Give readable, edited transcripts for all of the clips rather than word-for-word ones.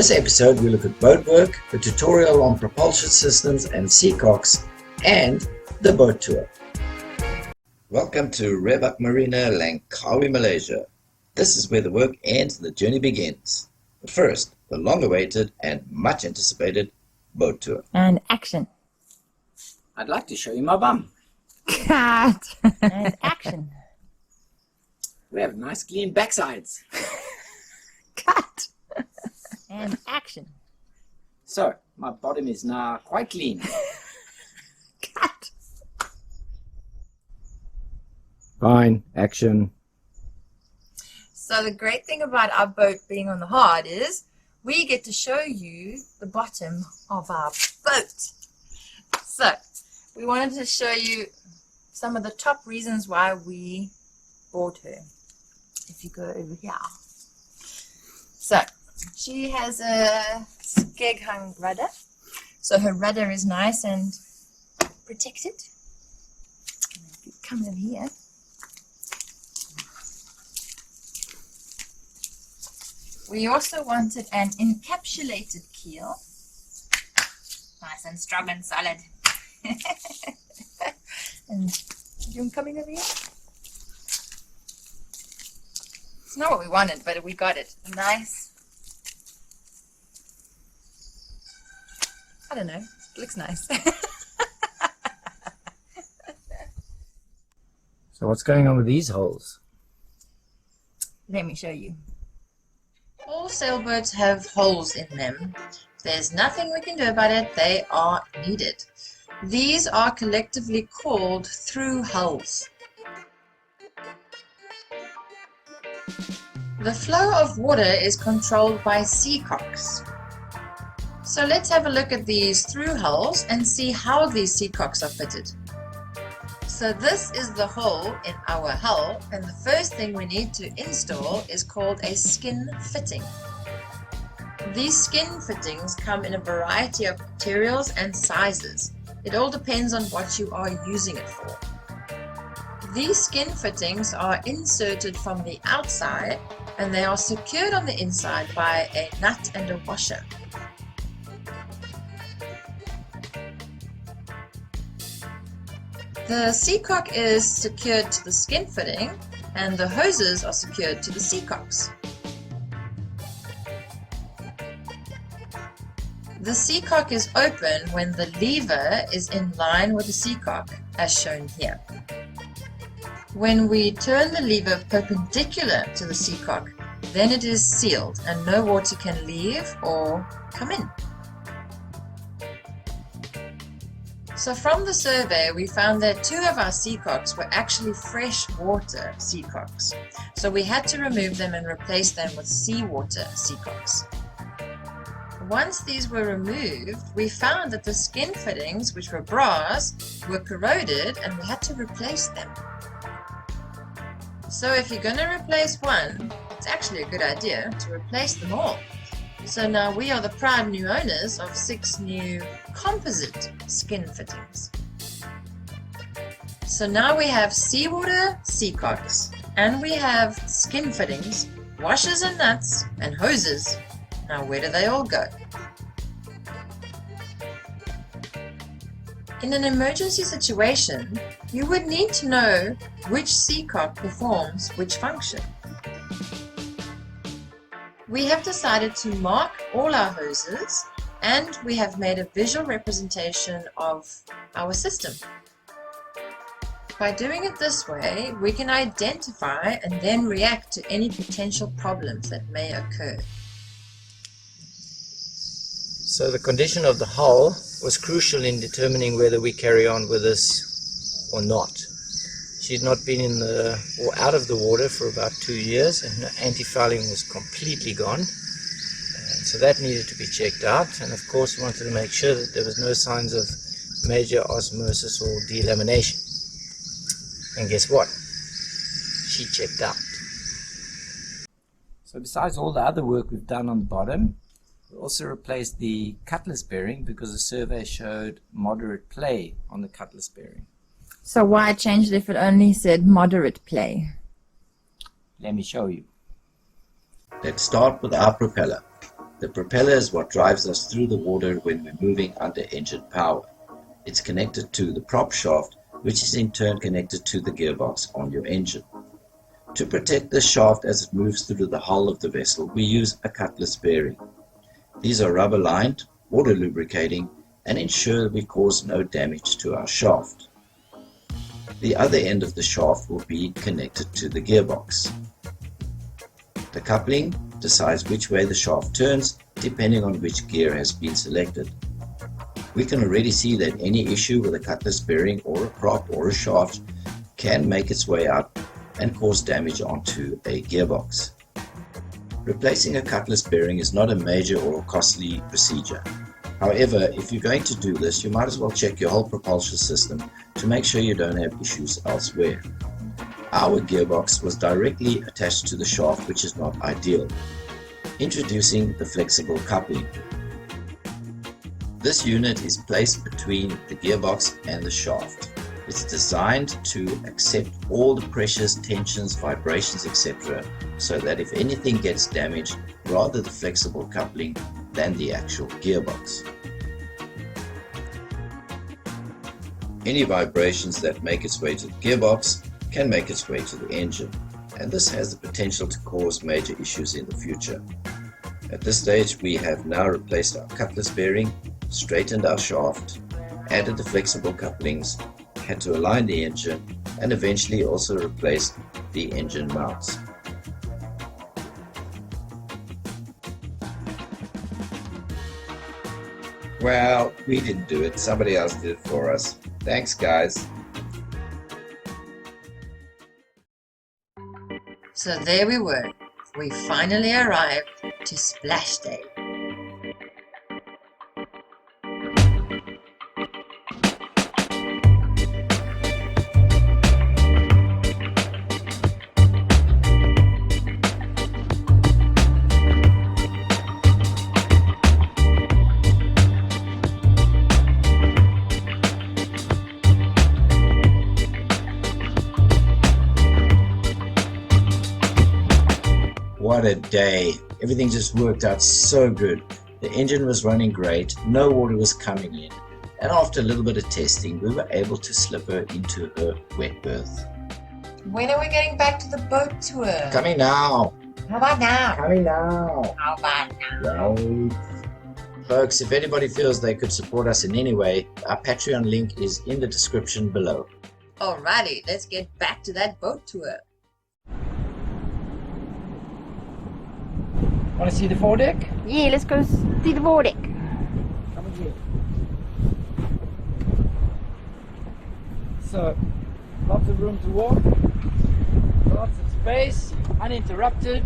this episode we look at boat work, the tutorial on propulsion systems and seacocks, and the boat tour. Welcome to Rebak Marina, Langkawi, Malaysia. This is where the work ends and the journey begins. But first, the long-awaited and much anticipated boat tour. And action. I'd like to show you my bum. Cut. And action. We have nice clean backsides. Cut. And action. So, my bottom is now quite clean. Cut. Fine, action. So the great thing about our boat being on the hard is we get to show you the bottom of our boat. So we wanted to show you some of the top reasons why we bought her. If you go over here. So she has a skeg hung rudder. So her rudder is nice and protected. Come over here. We also wanted an encapsulated keel. Nice and strong and solid. And you coming over here? It's not what we wanted, but we got it. Nice. I don't know. It looks nice. So what's going on with these holes? Let me show you. All sailboats have holes in them. There's nothing we can do about it. They are needed. These are collectively called through hulls. The flow of water is controlled by seacocks. So let's have a look at these through hulls and see how these seacocks are fitted. So this is the hole in our hull, and the first thing we need to install is called a skin fitting. These skin fittings come in a variety of materials and sizes. It all depends on what you are using it for. These skin fittings are inserted from the outside and they are secured on the inside by a nut and a washer. The seacock is secured to the skin fitting and the hoses are secured to the seacocks. The seacock is open when the lever is in line with the seacock, as shown here. When we turn the lever perpendicular to the seacock, then it is sealed and no water can leave or come in. So from the survey, we found that 2 of our seacocks were actually freshwater seacocks. So we had to remove them and replace them with seawater seacocks. Once these were removed, we found that the skin fittings, which were brass, were corroded and we had to replace them. So if you're going to replace one, it's actually a good idea to replace them all. So now we are the proud new owners of 6 new composite skin fittings. So now we have seawater seacocks and we have skin fittings, washers and nuts and hoses. Now where do they all go? In an emergency situation, you would need to know which seacock performs which function. We have decided to mark all our hoses and we have made a visual representation of our system. By doing it this way, we can identify and then react to any potential problems that may occur. So the condition of the hull was crucial in determining whether we carry on with this or not. She'd not been in the or out of the water for about 2 years and her anti-fouling was completely gone. So that needed to be checked out, and of course we wanted to make sure that there was no signs of major osmosis or delamination. And guess what? She checked out. So besides all the other work we've done on the bottom, we also replaced the cutlass bearing because the survey showed moderate play on the cutlass bearing. So why change it if it only said moderate play? Let me show you. Let's start with our propeller. The propeller is what drives us through the water when we're moving under engine power. It's connected to the prop shaft, which is in turn connected to the gearbox on your engine. To protect the shaft as it moves through the hull of the vessel, we use a cutlass bearing. These are rubber lined, water lubricating, and ensure that we cause no damage to our shaft. The other end of the shaft will be connected to the gearbox. The coupling decides which way the shaft turns depending on which gear has been selected. We can already see that any issue with a cutlass bearing or a prop or a shaft can make its way out and cause damage onto a gearbox. Replacing a cutlass bearing is not a major or costly procedure. However, if you're going to do this, you might as well check your whole propulsion system to make sure you don't have issues elsewhere. Our gearbox was directly attached to the shaft, which is not ideal. Introducing the flexible coupling. This unit is placed between the gearbox and the shaft. It's designed to accept all the pressures, tensions, vibrations, etc. so that if anything gets damaged, rather the flexible coupling than the actual gearbox. Any vibrations that make its way to the gearbox can make its way to the engine, and this has the potential to cause major issues in the future. At this stage, we have now replaced our cutlass bearing, straightened our shaft, added the flexible couplings, had to align the engine, and eventually also replaced the engine mounts. Well, we didn't do it, somebody else did it for us. Thanks, guys. So there we were. We finally arrived to Splash Day. What a day. Everything just worked out so good. The engine was running great, no water was coming in, and after a little bit of testing, we were able to slip her into her wet berth. When are we getting back to the boat tour? Coming now. How about now? Coming now. How about now? Right. Folks, if anybody feels they could support us in any way, our Patreon link is in the description below. Alrighty, let's get back to that boat tour. Want to see the foredeck? Yeah, let's go see the foredeck. Come here. So, lots of room to walk, lots of space, uninterrupted.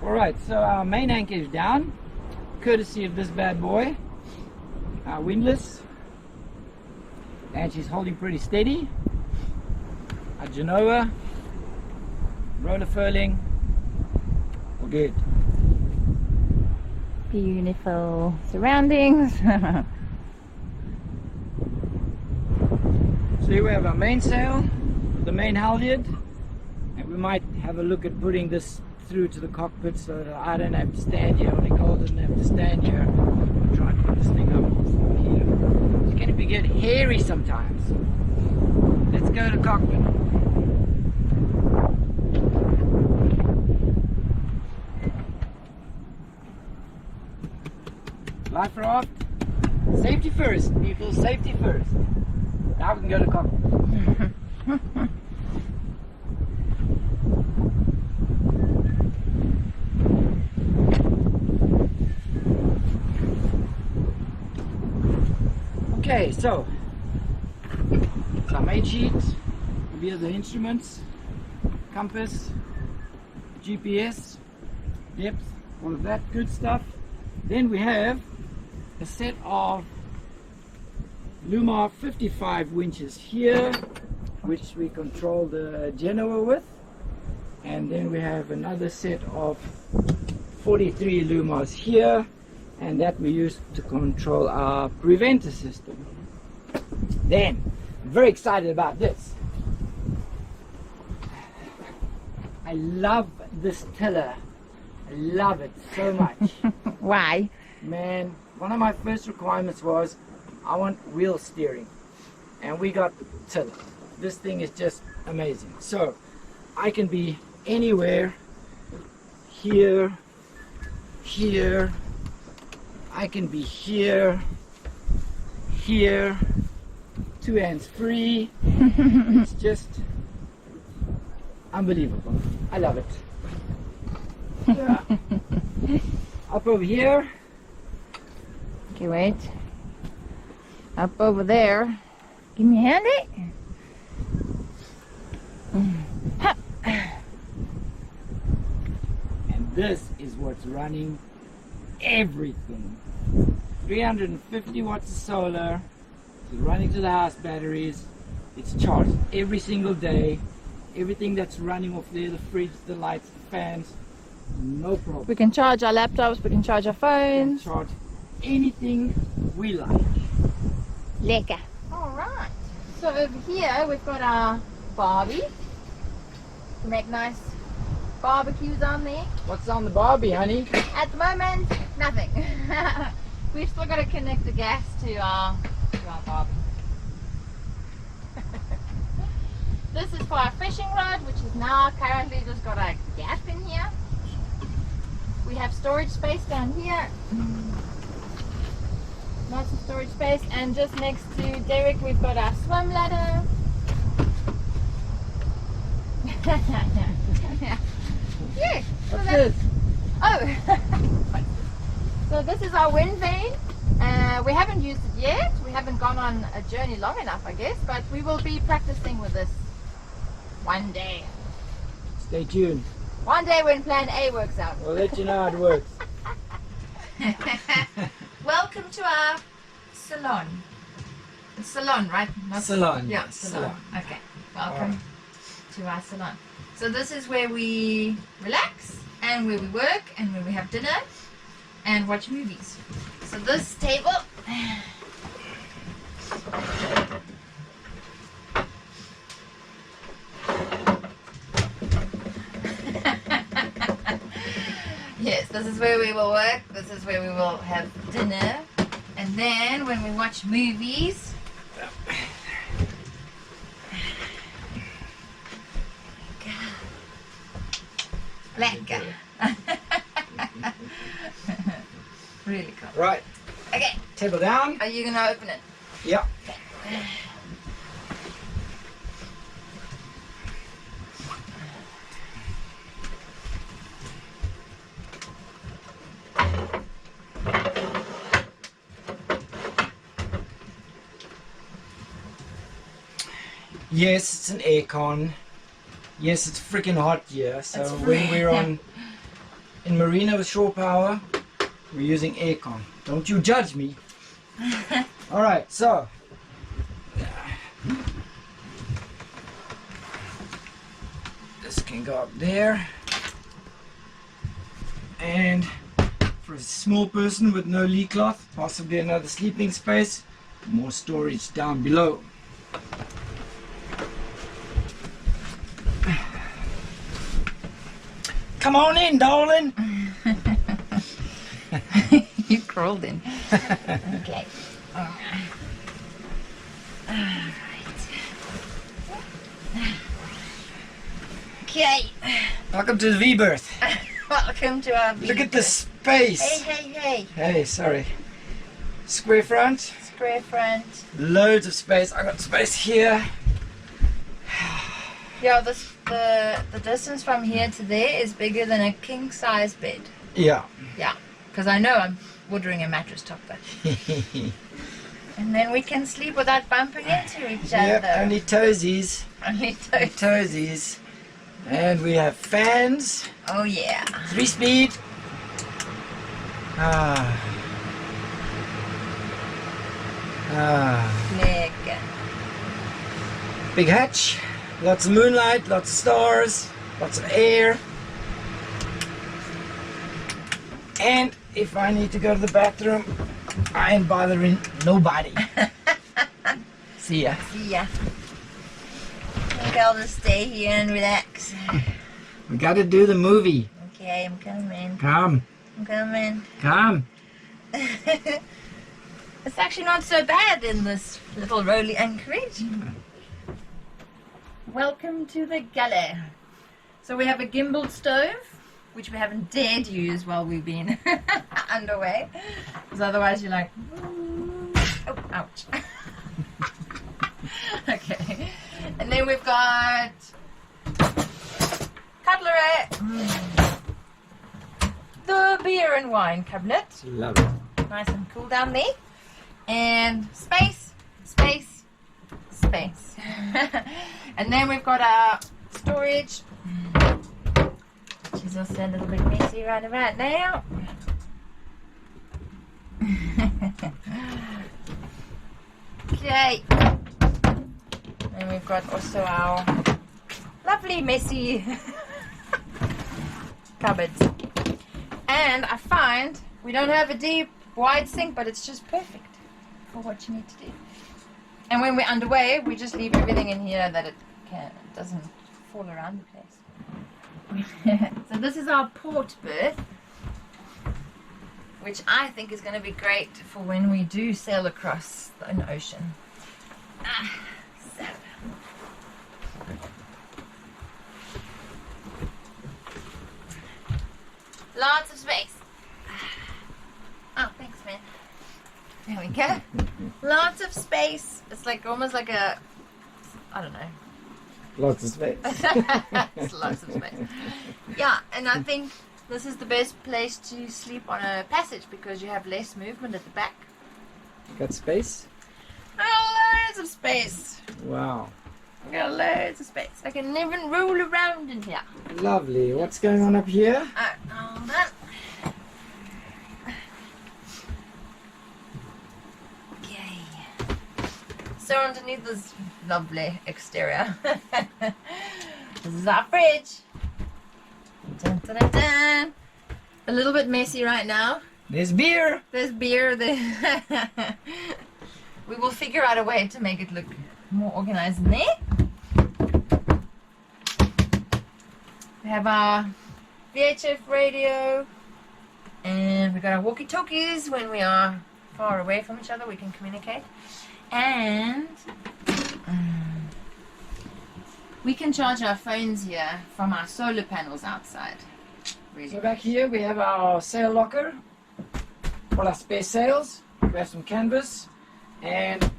Alright, so our main anchor is down, courtesy of this bad boy, windlass, and she's holding pretty steady. Our Genoa, roller furling, all good. Beautiful surroundings. So here we have our mainsail, the main halyard, and we might have a look at putting this through to the cockpit so that I don't have to stand here, or Nicole doesn't have to stand here. I'll try and put this thing up here. It's going to get hairy sometimes. Let's go to cockpit. Life raft. Safety first, people. Safety first. Now we can go to cockpit. Okay, so our main sheet, here are the instruments, compass, GPS, depth, all of that good stuff. Then we have a set of Lumar 55 winches here, which we control the Genoa with, and then we have another set of 43 Lumars here, and that we use to control our preventer system. Then, I'm very excited about this. I love this tiller. I love it so much. Why? Man, one of my first requirements was I want wheel steering, and we got tiller. This thing is just amazing. So I can be anywhere, here, here, I can be here, here, 2 hands free. It's just unbelievable. I love it. Yeah. Up over here. Okay, wait. Up over there. Give me a handy. And this is what's running everything. 350 watts of solar. It's running to the house batteries. It's charged every single day. Everything that's running off there, the fridge, the lights, the fans, no problem. We can charge our laptops, we can charge our We can phones. charge anything we like. Lekker. Alright. So over here we've got our Barbie. To make nice barbecues on there. What's on the Barbie, honey? At the moment, nothing. We've still got to connect the gas to our Barbie. This is for our fishing rod, which is now currently just got a gap in here. We have storage space down here. Lots of storage space, and just next to Derek we've got our swim ladder. Yeah. What's this? Oh, so this is our wind vane. We haven't used it yet. We haven't gone on a journey long enough, I guess, but we will be practicing with this one day. Stay tuned. One day when Plan A works out. We'll let you know how it works. Welcome to our salon. It's salon, right? Not Salon. Yeah, salon. Okay. Welcome to our salon. So this is where we relax, and where we work, and where we have dinner and watch movies. So this table yes, this is where we will work, this is where we will have dinner, and then when we watch movies, lekker. Really cool. Right. Okay, Table down. are you gonna open it? Yeah. Yes, it's an aircon. Yes, it's freaking hot here. So It's when we're on in Marina with shore power, we're using aircon. Don't you judge me. All right, so this can go up there, and for a small person with no lee cloth, possibly another sleeping space, more storage down below. Come on in, darling. You crawled in. Okay. Alright. Okay. Welcome to the V-berth. Welcome to our Look at the Hey, space. hey. Hey, sorry. Square front, Square front. loads of space. I got space here. Yeah, the distance from here to there is bigger than a king size bed. Yeah. Yeah. Because I know I'm ordering a mattress topper. And then we can sleep without bumping into each Yep, other. only toesies. Only toes. Toesies. And we have fans. Oh yeah. 3-speed. Ah. Lekker. Big hatch. Lots of moonlight, lots of stars, lots of air. And if I need to go to the bathroom, I ain't bothering nobody. See ya. See ya. I think I'll just stay here and relax. We gotta do the movie. Okay, I'm coming. Come. I'm coming. Come. It's actually not so bad in this little rolly anchorage. Welcome to the galley. So we have a gimbal stove, which we haven't dared use while we've been underway. Because otherwise you're like, oh, ouch. Okay. And then we've got cutlery. The beer and wine cabinet. Love it. Nice and cool down there. And space, space, space. And then we've got our storage, which is also a little bit messy right about now. Okay. And we've got also our lovely messy cupboards. And I find we don't have a deep wide sink, but it's just perfect for what you need to do. And when we're underway, we just leave everything in here that it doesn't fall around the place. So this is our port berth, which I think is going to be great for when we do sail across an ocean. So. Lots of space. Oh, thanks, man. There we go. Lots of space. It's like almost like a, I don't know. Lots of space. It's lots of space. Yeah, and I think this is the best place to sleep on a passage because you have less movement at the back. Got space? I got loads of space. Wow. I got loads of space. I can even roll around in here. Lovely. What's going on up here? Hold on. Okay. So underneath this lovely exterior, this is our fridge. Dun, dun, dun, dun. A little bit messy right now. There's beer. There's beer there. We will figure out a way to make it look more organized in there. We have our VHF radio, and we got our walkie-talkies. When we are far away from each other, we can communicate. And we can charge our phones here from our solar panels outside. Really. So back here we have our sail locker, all our spare sails. We have some canvas, and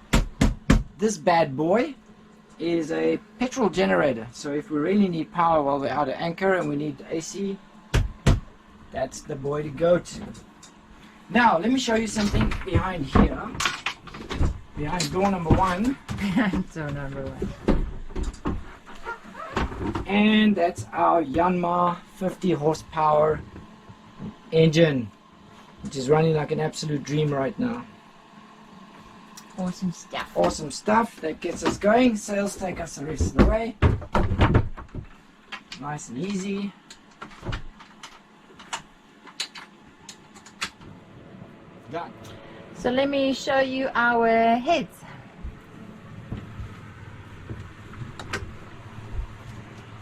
this bad boy is a petrol generator. So if we really need power while we're out at anchor and we need AC, that's the boy to go to. Now let me show you something behind here. Behind door number 1. Door number 1. And that's our Yanmar 50 horsepower engine, which is running like an absolute dream right now. Awesome stuff. Awesome stuff. That gets us going. Sails take us the rest of the way. Nice and easy. Done. So let me show you our heads.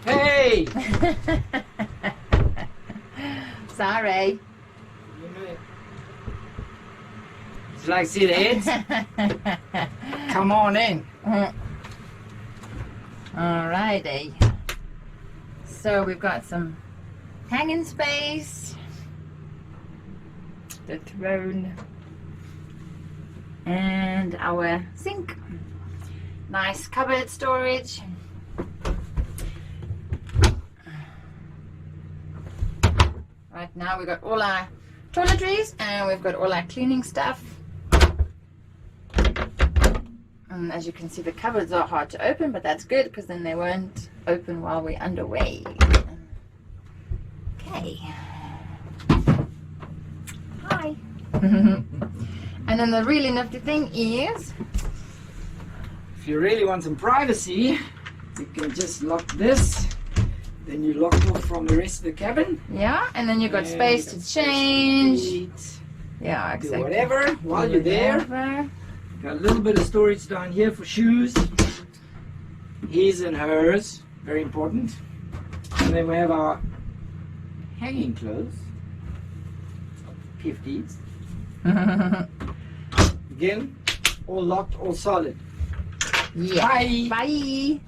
Hey! Sorry. Would you like to see the heads? Come on in. Alrighty. So we've got some hanging space, the throne, and our sink. Nice cupboard storage. Right now we've got all our toiletries and we've got all our cleaning stuff. And as you can see, the cupboards are hard to open, but that's good because then they won't open while we're underway. Okay. Hi. And then the really nifty thing is, if you really want some privacy, you can just lock this Then you lock off from the rest of the cabin. Yeah, and then you've got And space you to got space change. eat, Yeah, do exactly. whatever while you're there. Whatever. Got a little bit of storage down here for shoes. His and hers, very important. And then we have our hanging clothes. 50s. Again, all locked, all solid. Yeah. Bye. Bye.